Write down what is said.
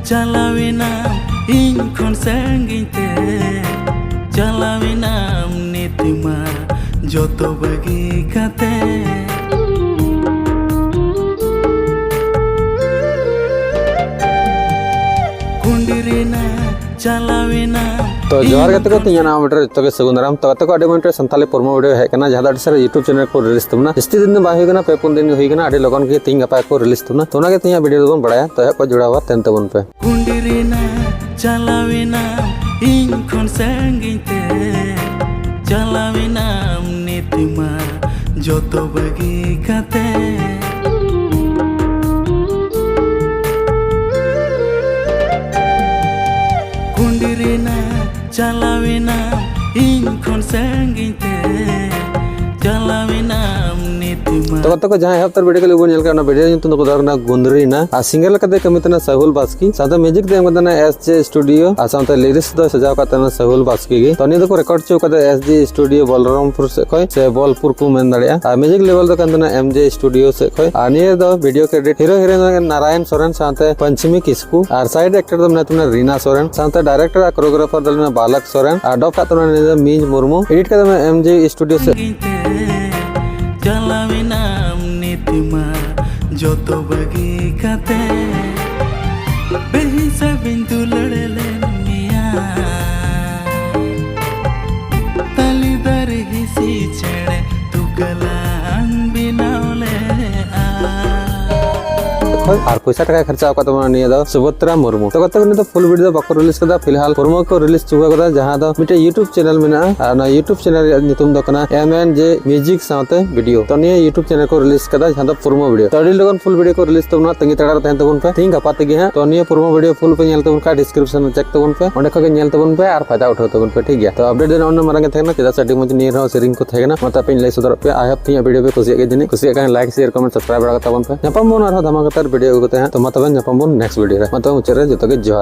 चलावेना इन खन संगीते चलावेना नितिमा जोतो बगी काते कुंडिरेना चलावेना तो जोहार गते को तीन नाम बेटर तो के सगुंदराम तो गते को अडे मिनट संताली फॉर्मा वीडियो है कना जहां दाड सर YouTube चैनल को रिलीज तुमना इस्ती दिन बाय होगना पे पुन दिन होगना अडे लगन के तीन गपा को रिलीज तुमना तो ना के तीन वीडियो बन बड़ाया तो को जुड़ा हुआ तेन तबन पे कुंडिरेना चलावेना इन खन संगीते चलावेना नितिमा जोतो बगी काते कुंडिरेना चलावेना इन खन संगीते चलावेना नितिमा तो गते को जहां हफ्तर वीडियो के लिए नेल का वीडियो नितुन को दरना गुंदरीना आ सिंगल कदे कमितना सहूल बास्की साथे म्यूजिक दे मदना एसजे स्टूडियो आ साथे लिरिक्स दो सजाव कातना सहूल बास्की गे तो नि को रिकॉर्ड चो कदे एसजे स्टूडियो बलरामपुर से कोई से बोलपुर को मेन दड़िया आ म्यूजिक लेवल दो कतना एमजे स्टूडियो से कोई आ निये दो video credit hero heroine Narayan Soren साथे पंचमी किस्कू आ साइड एक्टर दो मतना रीना सोरेन साथे डायरेक्टर आ कोरियोग्राफर दल में बालक सोरेन आ डॉप कातना ने मींज मुर्मू एडिट कदम एमजे स्टूडियो से चलावेना नितिमा जोतो बगी काते बेहिसा बिंदु लड़ले मिया तलीदार हिसी चढ़े तू गलान बिनावले और पैसा टका खर्चा का तो निये दो सुभद्रा मुर्मू तो गते तो फुल वीडियो बाको रिलीज कदा फिलहाल फॉर्मा को रिलीज चुका कदा जहां दो मिटे YouTube चैनल में ना ना YouTube चैनल नितुम दो कना MNJ म्यूजिक साथे वीडियो तो निये YouTube चैनल को रिलीज कदा जहां दो फॉर्मा वीडियो तो लोगन फुल वीडियो को रिलीज तो ना तंगी तड़ा तहन तबन पे थिंग गपाते गे हां तो निये फॉर्मा वीडियो फुल पे नेल तबन का डिस्क्रिप्शन में चेक तबन पे ओंडे खगे नेल तबन पे और फायदा उठाओ तबन पे ठीक है तो अपडेट देना ओन मारंगे थेना चदा सडी मज निये रहो शेयरिंग को थेना मता पे ले सुदर पे आई हैव थिंग वीडियो पे खुशी के जने खुशी का लाइक शेयर कमेंट सब्सक्राइब रहा तबन पे नपम मोन और धमाकेदार वीडियो को ते तो तब नेक्स्ट वीडियो रे मतलब मुचरे जो जोहार।